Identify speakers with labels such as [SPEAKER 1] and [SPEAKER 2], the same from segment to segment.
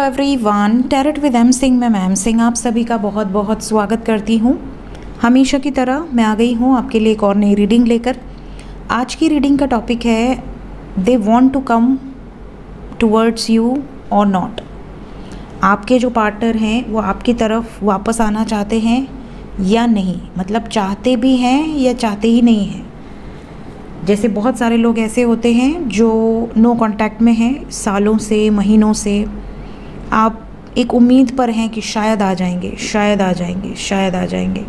[SPEAKER 1] Everyone, tarot with M Singh में ma'am Singh आप सभी का बहुत बहुत स्वागत करती हूँ। हमेशा की तरह मैं आ गई हूँ आपके लिए एक और नई रीडिंग लेकर। आज की रीडिंग का टॉपिक है they want to come towards you और नॉट। आपके जो पार्टनर हैं वो आपकी तरफ वापस आना चाहते हैं या नहीं, मतलब चाहते भी हैं या चाहते ही नहीं हैं। जैसे बहुत सारे लोग ऐसे होते हैं जो नो कांटेक्ट में हैं सालों से, महीनों से। आप एक उम्मीद पर हैं कि शायद आ जाएंगे, शायद आ जाएंगे, शायद आ जाएंगे,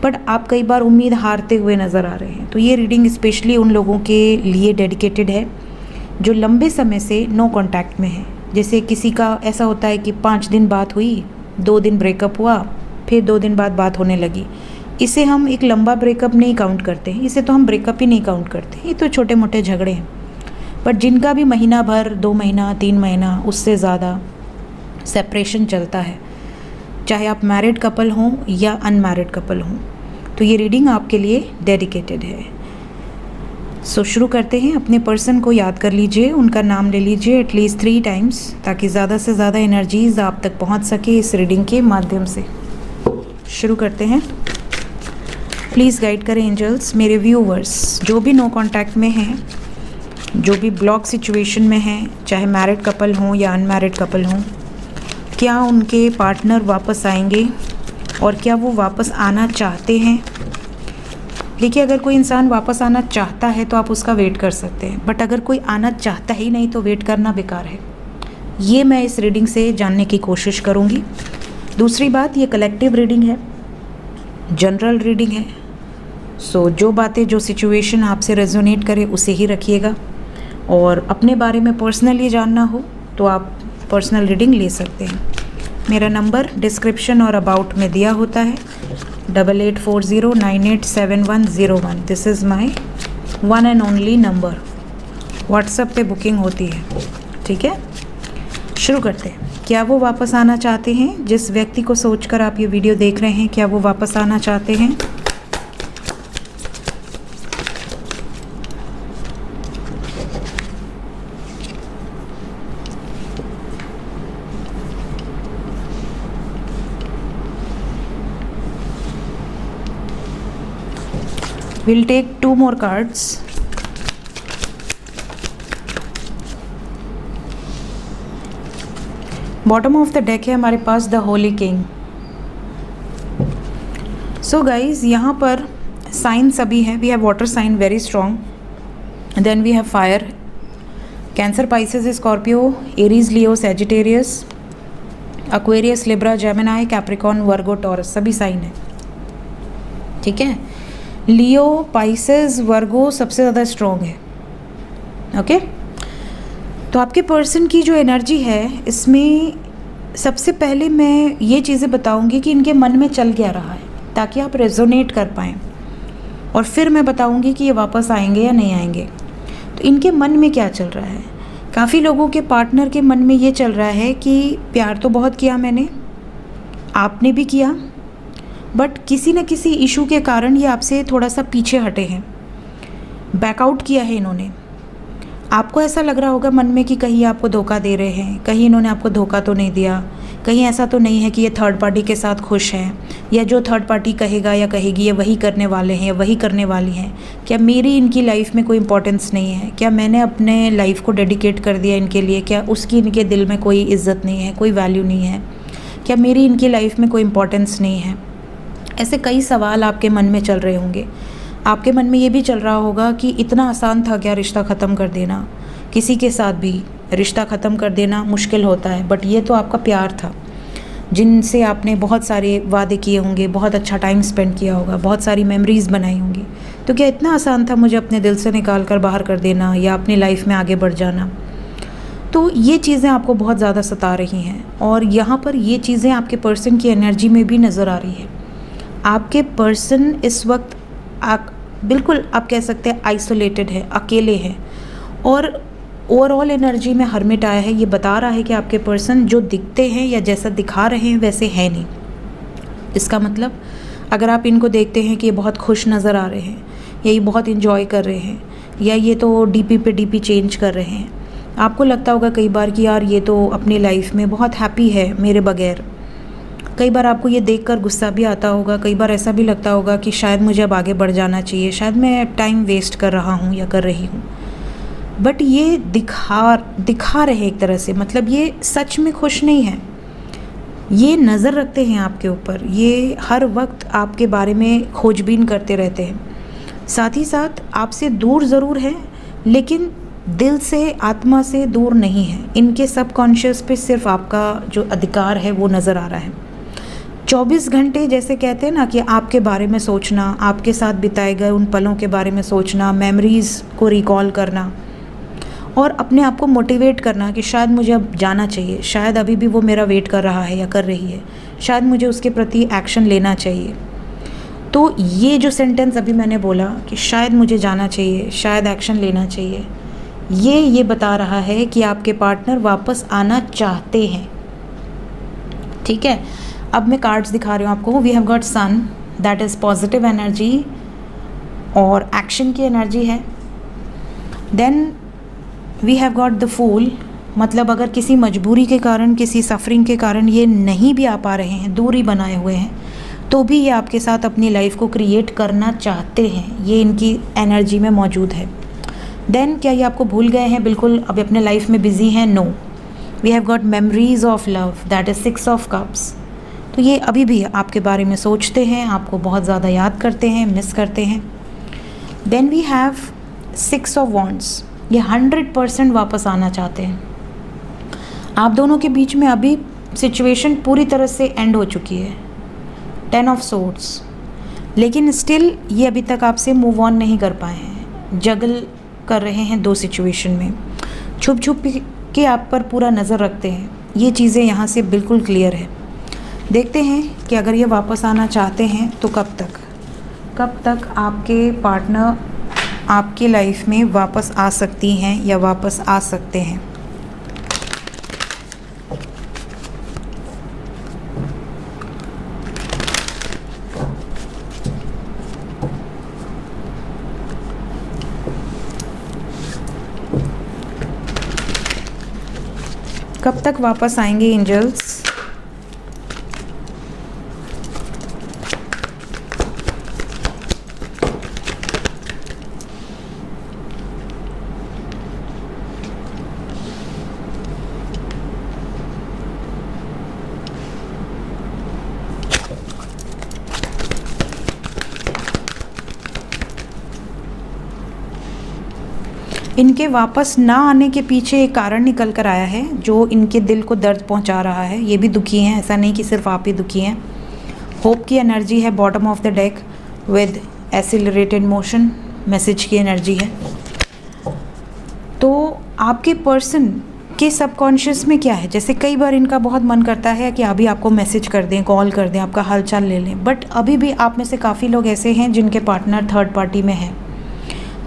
[SPEAKER 1] बट आप कई बार उम्मीद हारते हुए नज़र आ रहे हैं। तो ये रीडिंग स्पेशली उन लोगों के लिए डेडिकेटेड है जो लंबे समय से नो कांटेक्ट में हैं। जैसे किसी का ऐसा होता है कि 5 दिन बात हुई, 2 दिन ब्रेकअप हुआ, फिर 2 दिन बाद बात होने लगी। इसे हम एक लंबा ब्रेकअप नहीं काउंट करते हैं, इसे तो हम ब्रेकअप ही नहीं काउंट करते। ये तो छोटे मोटे झगड़े हैं। बट जिनका भी महीना भर, 2 महीना, 3 महीना, उससे ज़्यादा सेपरेशन चलता है, चाहे आप मैरिड कपल हों या अनमैरिड कपल हों, तो ये रीडिंग आपके लिए डेडिकेटेड है। सो शुरू करते हैं। अपने पर्सन को याद कर लीजिए, उनका नाम ले लीजिए एटलीस्ट 3 टाइम्स, ताकि ज़्यादा से ज़्यादा एनर्जीज़ आप तक पहुंच सके इस रीडिंग के माध्यम से। शुरू करते हैं। प्लीज़ गाइड करें एंजल्स मेरे व्यूवर्स जो भी नो कांटेक्ट में हैं, जो भी ब्लॉक सिचुएशन में हैं, चाहे मैरिड कपल हों या अनमैरिड कपल हों। क्या उनके पार्टनर वापस आएंगे और क्या वो वापस आना चाहते हैं? देखिए, अगर कोई इंसान वापस आना चाहता है तो आप उसका वेट कर सकते हैं, बट अगर कोई आना चाहता ही नहीं तो वेट करना बेकार है। ये मैं इस रीडिंग से जानने की कोशिश करूँगी। दूसरी बात, ये कलेक्टिव रीडिंग है, जनरल रीडिंग है। सो जो बातें, जो सिचुएशन आपसे रेजोनेट करे उसे ही रखिएगा। और अपने बारे में पर्सनली जानना हो तो आप पर्सनल रीडिंग ले सकते हैं। मेरा नंबर डिस्क्रिप्शन और अबाउट में दिया होता है 8840987101। This is my one and only number. WhatsApp पे बुकिंग होती है, ठीक है। शुरू करते हैं। क्या वो वापस आना चाहते हैं? जिस व्यक्ति को सोचकर आप ये वीडियो देख रहे हैं, क्या वो वापस आना चाहते हैं? We'll take 2 more cards. Bottom of the deck है हमारे पास the holy king. So guys, यहाँ पर साइन सभी हैं। We have water sign very strong, then we have fire, Cancer, Pisces, Scorpio, Aries, Leo, Sagittarius, Aquarius, Libra, Gemini, Capricorn, Virgo, Taurus, सभी sign है, ठीक है। लियो, पाइसेस, वर्गो सबसे ज़्यादा स्ट्रॉन्ग है, ओके। तो आपके पर्सन की जो एनर्जी है, इसमें सबसे पहले मैं ये चीज़ें बताऊंगी कि इनके मन में चल क्या रहा है, ताकि आप रेजोनेट कर पाएँ। और फिर मैं बताऊंगी कि ये वापस आएंगे या नहीं आएंगे। तो इनके मन में क्या चल रहा है? काफ़ी लोगों के पार्टनर के मन में ये चल रहा है कि प्यार तो बहुत किया मैंने, आपने भी किया, बट किसी न किसी इशू के कारण ये आपसे थोड़ा सा पीछे हटे हैं, बैकआउट किया है इन्होंने। आपको ऐसा लग रहा होगा मन में कि कहीं आपको धोखा दे रहे हैं, कहीं इन्होंने आपको धोखा तो नहीं दिया, कहीं ऐसा तो नहीं है कि ये थर्ड पार्टी के साथ खुश हैं, या जो थर्ड पार्टी कहेगा या कहेगी ये वही करने वाले हैं या वही करने वाली हैं। क्या मेरी इनकी लाइफ में कोई इंपॉर्टेंस नहीं है? क्या मैंने अपने लाइफ को डेडिकेट कर दिया इनके लिए? क्या उसकी इनके दिल में कोई इज्जत नहीं है, कोई वैल्यू नहीं है? क्या मेरी इनकी लाइफ में कोई इंपॉर्टेंस नहीं है? ऐसे कई सवाल आपके मन में चल रहे होंगे। आपके मन में ये भी चल रहा होगा कि इतना आसान था क्या रिश्ता ख़त्म कर देना? किसी के साथ भी रिश्ता ख़त्म कर देना मुश्किल होता है, बट ये तो आपका प्यार था, जिनसे आपने बहुत सारे वादे किए होंगे, बहुत अच्छा टाइम स्पेंड किया होगा, बहुत सारी मेमोरीज़ बनाई होंगी। तो क्या इतना आसान था मुझे अपने दिल से निकाल कर बाहर कर देना या अपनी लाइफ में आगे बढ़ जाना? तो ये चीज़ें आपको बहुत ज़्यादा सता रही हैं, और यहाँ पर ये चीज़ें आपके पर्सन की एनर्जी में भी नज़र आ रही है। आपके पर्सन इस वक्त बिल्कुल आप कह सकते हैं आइसोलेटेड है, अकेले हैं, और ओवरऑल एनर्जी में हर्मिट आया है। ये बता रहा है कि आपके पर्सन जो दिखते हैं या जैसा दिखा रहे हैं वैसे है नहीं। इसका मतलब अगर आप इनको देखते हैं कि ये बहुत खुश नज़र आ रहे हैं, या ये बहुत इन्जॉय कर रहे हैं, या ये तो डीपी पे डीपी चेंज कर रहे हैं, आपको लगता होगा कई बार कि यार ये तो अपनी लाइफ में बहुत हैप्पी है मेरे बगैर। कई बार आपको ये देखकर गुस्सा भी आता होगा, कई बार ऐसा भी लगता होगा कि शायद मुझे अब आगे बढ़ जाना चाहिए, शायद मैं टाइम वेस्ट कर रहा हूँ या कर रही हूँ। बट ये दिखा रहे एक तरह से, मतलब ये सच में खुश नहीं है। ये नज़र रखते हैं आपके ऊपर, ये हर वक्त आपके बारे में खोजबीन करते रहते हैं। साथ ही साथ आपसे दूर ज़रूर है, लेकिन दिल से, आत्मा से दूर नहीं है। इनके सबकॉन्शियस पे सिर्फ आपका जो अधिकार है वो नज़र आ रहा है। 24 घंटे जैसे कहते हैं ना कि आपके बारे में सोचना, आपके साथ बिताए गए उन पलों के बारे में सोचना, मेमोरीज़ को रिकॉल करना और अपने आप को मोटिवेट करना कि शायद मुझे अब जाना चाहिए, शायद अभी भी वो मेरा वेट कर रहा है या कर रही है, शायद मुझे उसके प्रति एक्शन लेना चाहिए। तो ये जो सेंटेंस अभी मैंने बोला कि शायद मुझे जाना चाहिए, शायद एक्शन लेना चाहिए, ये बता रहा है कि आपके पार्टनर वापस आना चाहते हैं। ठीक है, अब मैं कार्ड्स दिखा रही हूँ आपको। We have got sun, that is positive energy और एक्शन की एनर्जी है। Then we have got the fool, मतलब अगर किसी मजबूरी के कारण, किसी सफरिंग के कारण ये नहीं भी आ पा रहे हैं, दूरी बनाए हुए हैं, तो भी ये आपके साथ अपनी लाइफ को क्रिएट करना चाहते हैं, ये इनकी एनर्जी में मौजूद है। देन क्या ये आपको भूल गए हैं, बिल्कुल अब अपने लाइफ में बिजी हैं? No. We have got memories of love, that is 6 of cups. तो ये अभी भी आपके बारे में सोचते हैं, आपको बहुत ज़्यादा याद करते हैं, मिस करते हैं। Then we have 6 of wands, ये 100% वापस आना चाहते हैं। आप दोनों के बीच में अभी सिचुएशन पूरी तरह से एंड हो चुकी है, 10 ऑफ सोर्ड्स, लेकिन स्टिल ये अभी तक आपसे मूव ऑन नहीं कर पाए हैं, जगल कर रहे हैं 2 सिचुएशन में, छुप के आप पर पूरा नज़र रखते हैं। ये चीज़ें यहाँ से बिल्कुल क्लियर है। देखते हैं कि अगर ये वापस आना चाहते हैं तो कब तक आपके पार्टनर आपकी लाइफ में वापस आ सकती हैं या वापस आ सकते हैं। कब तक वापस आएंगे एंजल्स? इनके वापस ना आने के पीछे एक कारण निकल कर आया है जो इनके दिल को दर्द पहुंचा रहा है। ये भी दुखी हैं, ऐसा नहीं कि सिर्फ आप ही दुखी हैं। होप की एनर्जी है bottom of the deck with accelerated motion, message की एनर्जी है। तो आपके पर्सन के सबकॉन्शियस में क्या है, जैसे कई बार इनका बहुत मन करता है कि अभी आपको मैसेज कर दें, कॉल कर दें, आपका हालचाल ले लें, बट अभी भी आप में से काफ़ी लोग ऐसे हैं जिनके पार्टनर थर्ड पार्टी में हैं।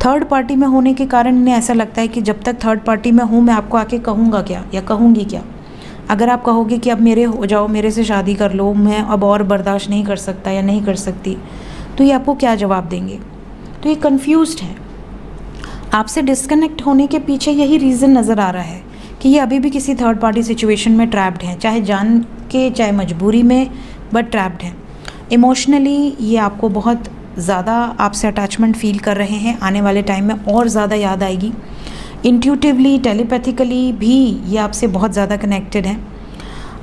[SPEAKER 1] थर्ड पार्टी में होने के कारण इन्हें ऐसा लगता है कि जब तक थर्ड पार्टी में हूँ मैं आपको आके कहूँगा क्या या कहूँगी क्या। अगर आप कहोगे कि अब मेरे हो जाओ, मेरे से शादी कर लो, मैं अब और बर्दाश्त नहीं कर सकता या नहीं कर सकती, तो ये आपको क्या जवाब देंगे? तो ये कन्फ्यूज्ड है। आपसे डिस्कनेक्ट होने के पीछे यही रीज़न नज़र आ रहा है कि ये अभी भी किसी थर्ड पार्टी सिचुएशन में ट्रैप्ड हैं, चाहे जान के चाहे मजबूरी में, बट ट्रैप्ड हैं। इमोशनली ये आपको बहुत ज़्यादा आपसे अटैचमेंट फील कर रहे हैं, आने वाले टाइम में और ज़्यादा याद आएगी। इंट्यूटिवली, टेलीपैथिकली भी ये आपसे बहुत ज़्यादा कनेक्टेड हैं।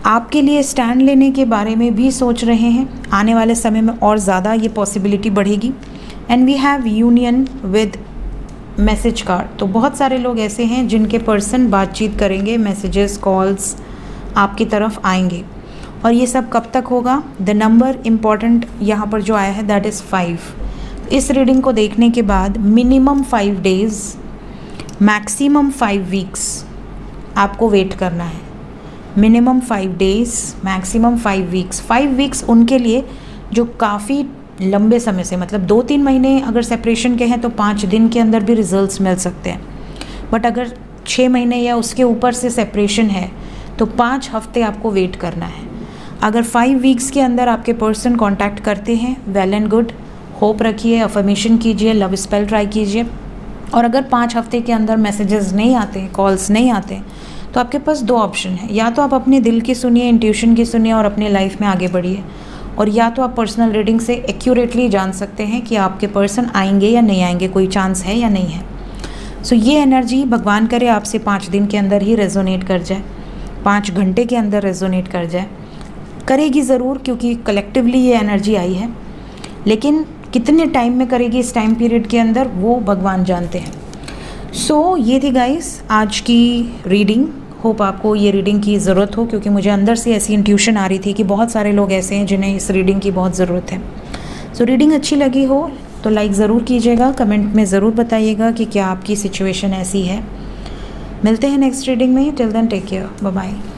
[SPEAKER 1] आपके लिए स्टैंड लेने के बारे में भी सोच रहे हैं, आने वाले समय में और ज़्यादा ये पॉसिबिलिटी बढ़ेगी। And we have union with message card. तो बहुत सारे लोग ऐसे हैं जिनके पर्सन बातचीत करेंगे, मैसेजेस, कॉल्स आपकी तरफ आएंगे। और ये सब कब तक होगा? द नंबर इम्पॉर्टेंट यहाँ पर जो आया है दैट इज़ 5। इस रीडिंग को देखने के बाद मिनिमम 5 डेज़, मैक्सिमम 5 वीक्स आपको वेट करना है। Minimum 5 days, maximum 5 weeks. 5 weeks उनके लिए जो काफ़ी लंबे समय से, मतलब 2-3 महीने अगर सेपरेशन के हैं तो 5 दिन के अंदर भी रिजल्ट्स मिल सकते हैं। बट अगर 6 महीने या उसके ऊपर से सेपरेशन है तो 5 हफ्ते आपको वेट करना है। अगर 5 वीक्स के अंदर आपके पर्सन कांटेक्ट करते हैं, वेल एंड गुड। होप रखिए, अफर्मेशन कीजिए, लव स्पेल ट्राई कीजिए और अगर 5 हफ्ते के अंदर मैसेजेस नहीं आते, कॉल्स नहीं आते, तो आपके पास 2 ऑप्शन है। या तो आप अपने दिल की सुनिए, इंट्यूशन की सुनिए और अपने लाइफ में आगे बढ़िए, और या तो आप पर्सनल रीडिंग से एक्यूरेटली जान सकते हैं कि आपके पर्सन आएंगे या नहीं आएंगे, कोई चांस है या नहीं है। सो ये एनर्जी भगवान करे आपसे 5 दिन के अंदर ही रेजोनेट कर जाए, 5 घंटे के अंदर रेजोनेट कर जाए। करेगी ज़रूर, क्योंकि कलेक्टिवली ये एनर्जी आई है, लेकिन कितने टाइम में करेगी इस टाइम पीरियड के अंदर वो भगवान जानते हैं। सो ये थी गाइस आज की रीडिंग। होप आपको ये रीडिंग की ज़रूरत हो, क्योंकि मुझे अंदर से ऐसी इंट्यूशन आ रही थी कि बहुत सारे लोग ऐसे हैं जिन्हें इस रीडिंग की बहुत ज़रूरत है। सो रीडिंग अच्छी लगी हो तो लाइक ज़रूर कीजिएगा, कमेंट में ज़रूर बताइएगा कि क्या आपकी सिचुएशन ऐसी है। मिलते हैं नेक्स्ट रीडिंग में। Till then take care, bye bye.